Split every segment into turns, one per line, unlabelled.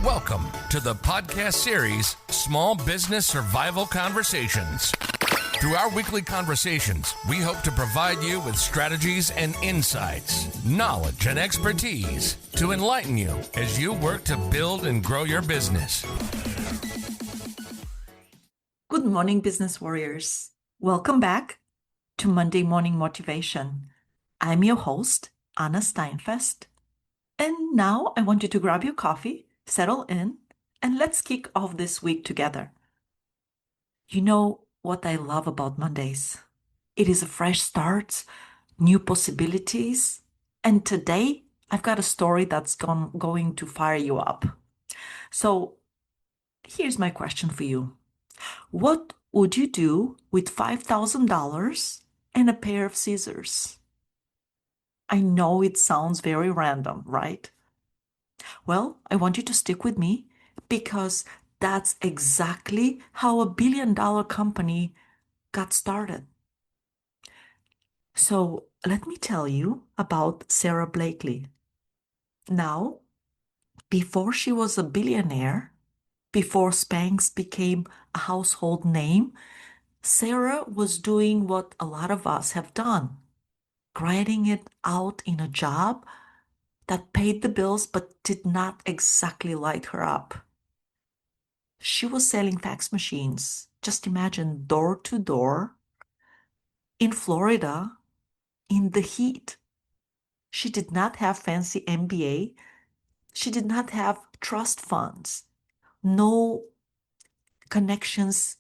Welcome to the podcast series, Small Business Survival Conversations. Through our weekly conversations, we hope to provide you with strategies and insights, knowledge and expertise to enlighten you as you work to build and grow your business.
Good morning, business warriors. Welcome back to Monday Morning Motivation. I'm your host, Anna Steinfest. And now I want you to grab your coffee, settle in, and let's kick off this week together. You know what I love about Mondays? It is a fresh start, new possibilities, and today I've got a story that's going to fire you up. So here's my question for you. What would you do with $5,000 and a pair of scissors? I know it sounds very random, right? Well, I want you to stick with me because that's exactly how a billion-dollar company got started. So let me tell you about Sara Blakely. Now, before she was a billionaire, before Spanx became a household name, Sara was doing what a lot of us have done, grinding it out in a job that paid the bills but did not exactly light her up. She was selling fax machines. Just imagine, door to door in Florida in the heat. She did not have fancy MBA. She did not have trust funds, no connections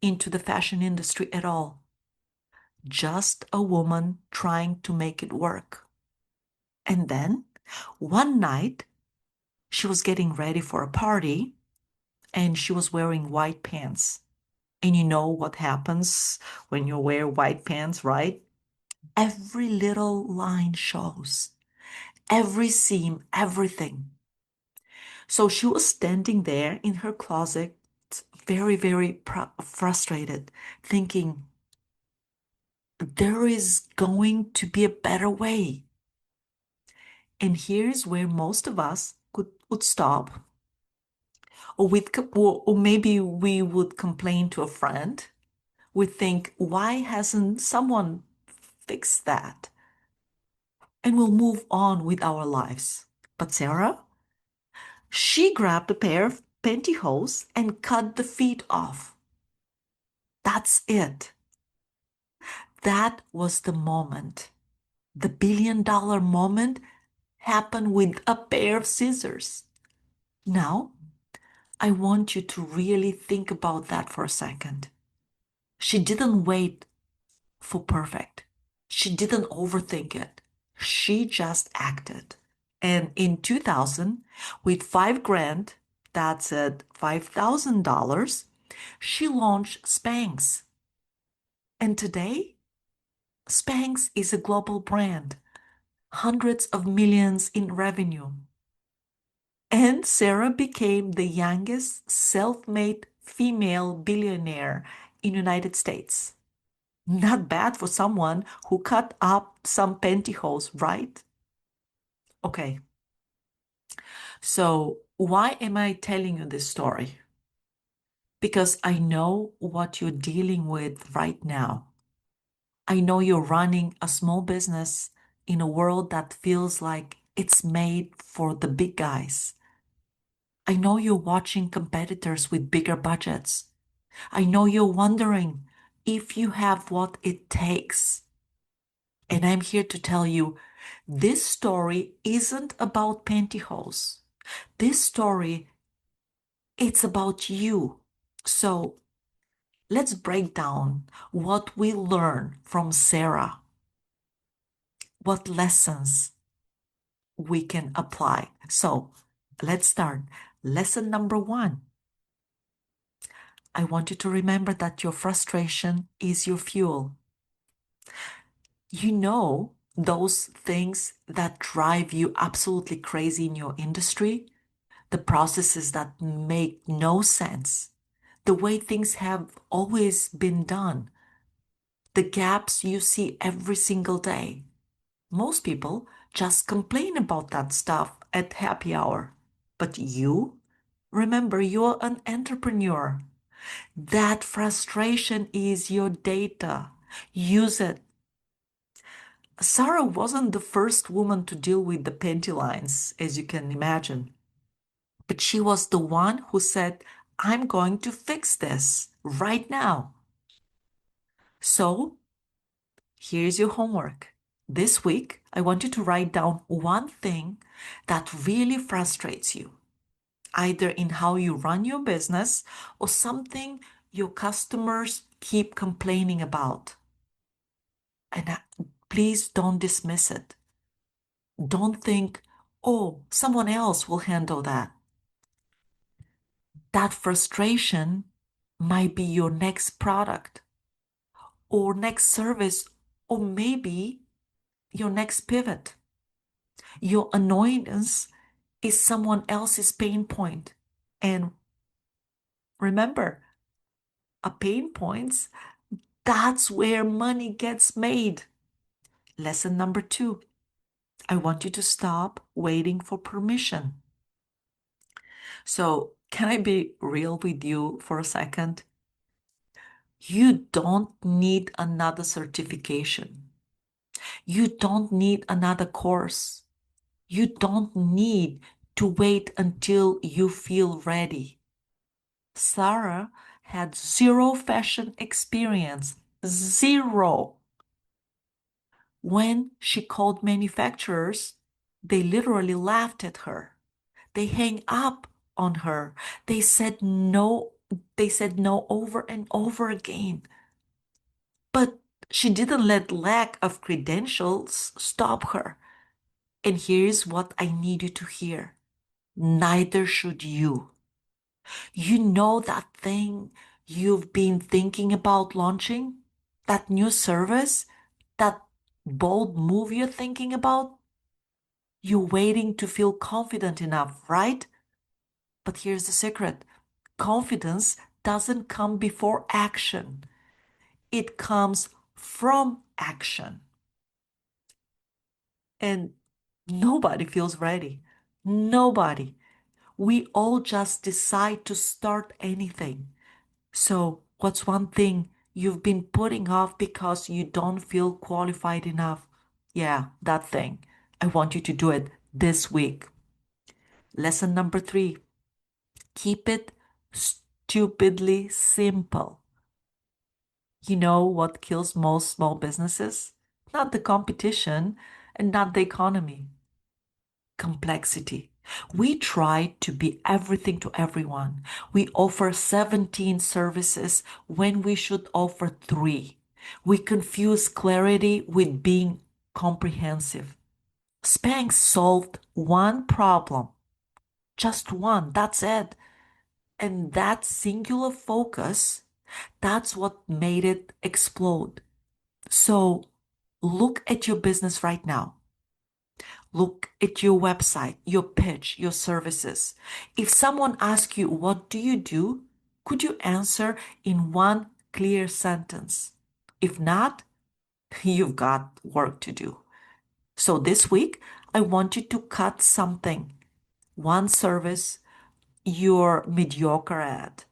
into the fashion industry at all. Just a woman trying to make it work. And then one night, she was getting ready for a party and she was wearing white pants. And you know what happens when you wear white pants, right? Every little line shows, every seam, everything. So she was standing there in her closet, very, very frustrated, thinking, there is going to be a better way. And here's where most of us would stop. Or maybe we would complain to a friend. We think, why hasn't someone fixed that? And we'll move on with our lives. But Sara, she grabbed a pair of pantyhose and cut the feet off. That's it. That was the moment. The billion-dollar moment happened with a pair of scissors. Now, I want you to really think about that for a second. She didn't wait for perfect. She didn't overthink it. She just acted. And in 2000, with $5,000, that's at $5,000, she launched Spanx. And today, Spanx is a global brand, hundreds of millions in revenue. And Sara became the youngest self-made female billionaire in the United States. Not bad for someone who cut up some pantyhose, right? Okay. So why am I telling you this story? Because I know what you're dealing with right now. I know you're running a small business in a world that feels like it's made for the big guys. I know you're watching competitors with bigger budgets. I know you're wondering if you have what it takes. And I'm here to tell you, this story isn't about pantyhose. This story, it's about you. So let's break down what we learned from Sara. What lessons we can apply. So let's start. Lesson number 1. I want you to remember that your frustration is your fuel. You know those things that drive you absolutely crazy in your industry? The processes that make no sense. The way things have always been done. The gaps you see every single day. Most people just complain about that stuff at happy hour. But you Remember, you're an entrepreneur. That frustration is your data. Use it. Sara wasn't the first woman to deal with the panty lines, as you can imagine. But she was the one who said, I'm going to fix this right now. So here's your homework. This week, I want you to write down one thing that really frustrates you, either in how you run your business or something your customers keep complaining about. And please don't dismiss it. Don't think, oh, someone else will handle that. That frustration might be your next product or next service, or maybe your next pivot. Your annoyance is someone else's pain point. And remember, a pain points, that's where money gets made. Lesson number 2. I want you to stop waiting for permission. So, can I be real with you for a second? You don't need another certification. You don't need another course. You don't need to wait until you feel ready. Sara had zero fashion experience. Zero. When she called manufacturers, they literally laughed at her. They hang up on her. They said no. They said no over and over again. But she didn't let lack of credentials stop her. And here's what I need you to hear. Neither should you. You know that thing you've been thinking about launching? That new service? That bold move you're thinking about? You're waiting to feel confident enough, right? But here's the secret. Confidence doesn't come before action. It comes from action. And nobody feels ready. Nobody. We all just decide to start anything. So, what's one thing you've been putting off because you don't feel qualified enough? Yeah, that thing. I want you to do it this week. Lesson number 3. Keep it stupidly simple. You know what kills most small businesses? Not the competition and not the economy. Complexity. We try to be everything to everyone. We offer 17 services when we should offer 3. We confuse clarity with being comprehensive. Spanx solved one problem, just one, that's it. And that singular focus, that's what made it explode. So look at your business right now. Look at your website, your pitch, your services. If someone asks you, what do you do? Could you answer in one clear sentence? If not, you've got work to do. So this week, I want you to cut something, one service you're mediocre at,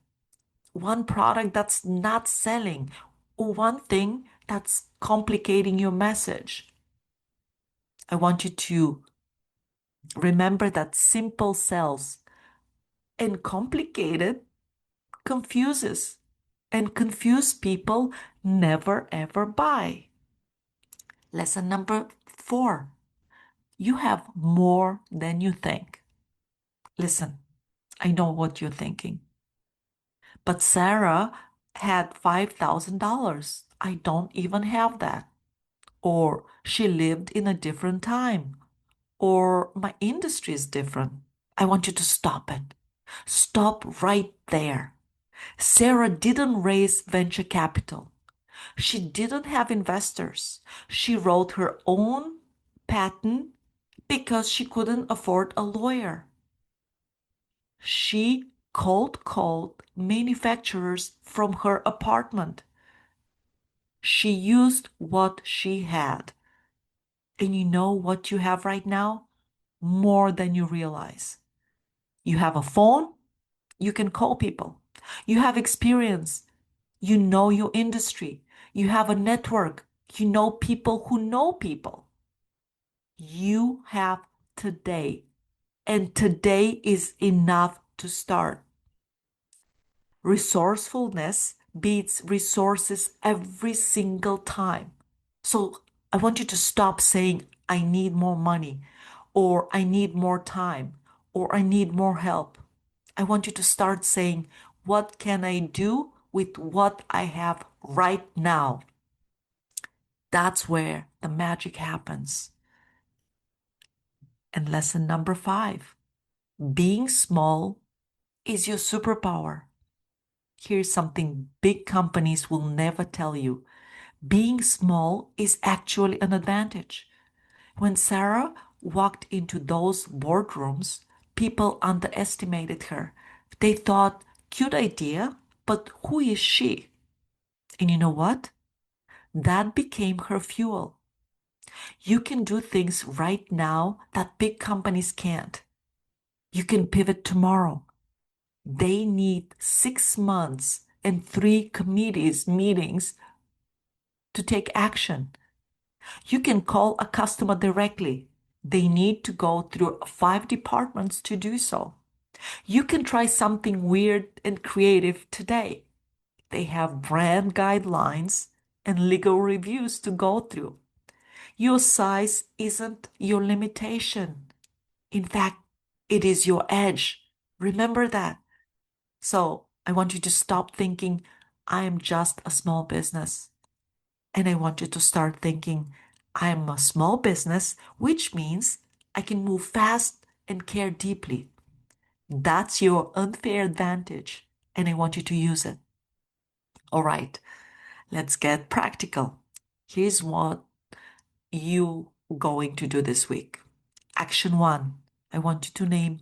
one product that's not selling, or one thing that's complicating your message. I want you to remember that simple sells and complicated confuses, and confused people never ever buy. Lesson number 4. You have more than you think. Listen, I know what you're thinking. But Sara had $5,000. I don't even have that. Or she lived in a different time. Or my industry is different. I want you to stop it. Stop right there. Sara didn't raise venture capital. She didn't have investors. She wrote her own patent because she couldn't afford a lawyer. She cold called manufacturers from her apartment. She used what she had. And you know what you have right now? More than you realize. You have a phone, You can call people. You have experience. You know your industry. You have a network. You know people who know people. You have today. And today is enough to start. Resourcefulness beats resources every single time. So I want you to stop saying, I need more money, or I need more time, or I need more help. I want you to start saying, what can I do with what I have right now? That's where the magic happens. And lesson number 5, being small is your superpower. Here's something big companies will never tell you. Being small is actually an advantage. When Sara walked into those boardrooms, people underestimated her. They thought, cute idea, but who is she? And you know what? That became her fuel. You can do things right now that big companies can't. You can pivot tomorrow. They need 6 months and 3 committees meetings to take action. You can call a customer directly. They need to go through 5 departments to do so. You can try something weird and creative today. They have brand guidelines and legal reviews to go through. Your size isn't your limitation. In fact, it is your edge. Remember that. So I want you to stop thinking, I am just a small business. And I want you to start thinking, I'm a small business, which means I can move fast and care deeply. That's your unfair advantage, and I want you to use it. All right, let's get practical. Here's what you going to do this week. Action 1. I want you to name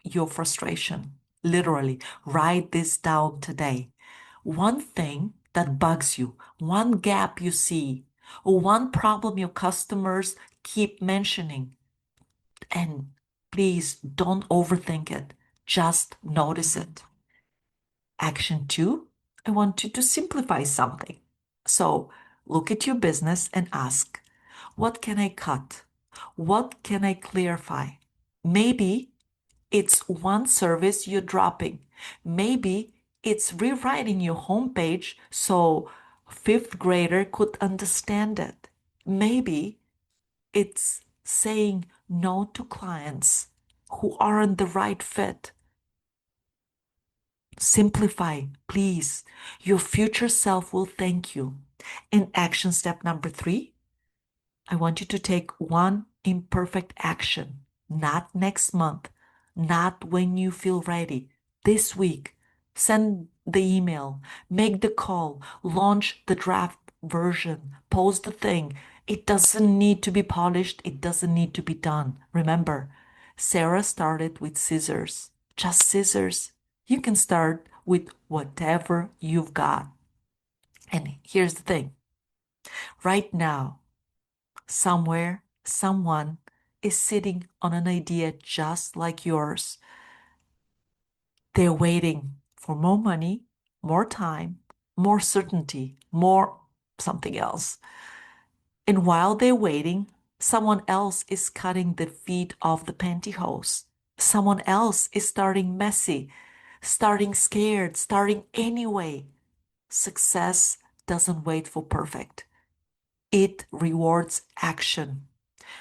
your frustration. Literally, write this down today. One thing that bugs you, one gap you see, or one problem your customers keep mentioning. And please don't overthink it. Just notice it. Action 2, I want you to simplify something. So look at your business and ask, what can I cut? What can I clarify? Maybe it's one service you're dropping. Maybe it's rewriting your homepage so fifth grader could understand it. Maybe it's saying no to clients who aren't the right fit. Simplify, please. Your future self will thank you. In action step number 3, I want you to take one imperfect action, not next month, not when you feel ready, this week. Send the email, make the call, launch the draft version, post the thing. It doesn't need to be polished, it doesn't need to be done. Remember, Sara started with scissors, just scissors. You can start with whatever you've got. And here's the thing right now, somewhere, someone is sitting on an idea just like yours. They're waiting for more money, more time, more certainty, more something else. And while they're waiting, someone else is cutting the feet off the pantyhose. Someone else is starting messy, starting scared, starting anyway. Success doesn't wait for perfect. It rewards action.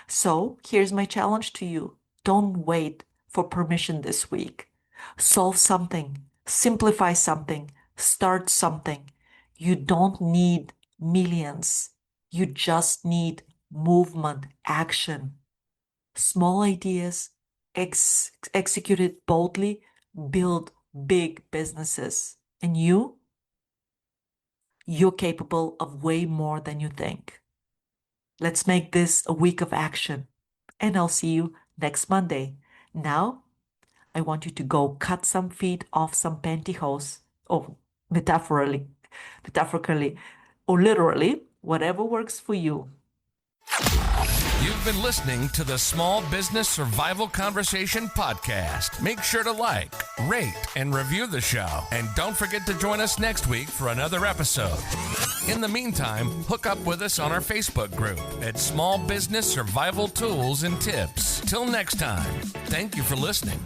So here's my challenge to you. Don't wait for permission this week. Solve something, simplify something, start something. You don't need millions. You just need movement, action. Small ideas, executed boldly, build big businesses. And you're capable of way more than you think. Let's make this a week of action. And I'll see you next Monday. Now, I want you to go cut some feet off some pantyhose. Oh, metaphorically, or literally, whatever works for you.
You've been listening to the Small Business Survival Conversation podcast. Make sure to like, rate, and review the show. And don't forget to join us next week for another episode. In the meantime, hook up with us on our Facebook group at Small Business Survival Tools and Tips. Till next time, thank you for listening.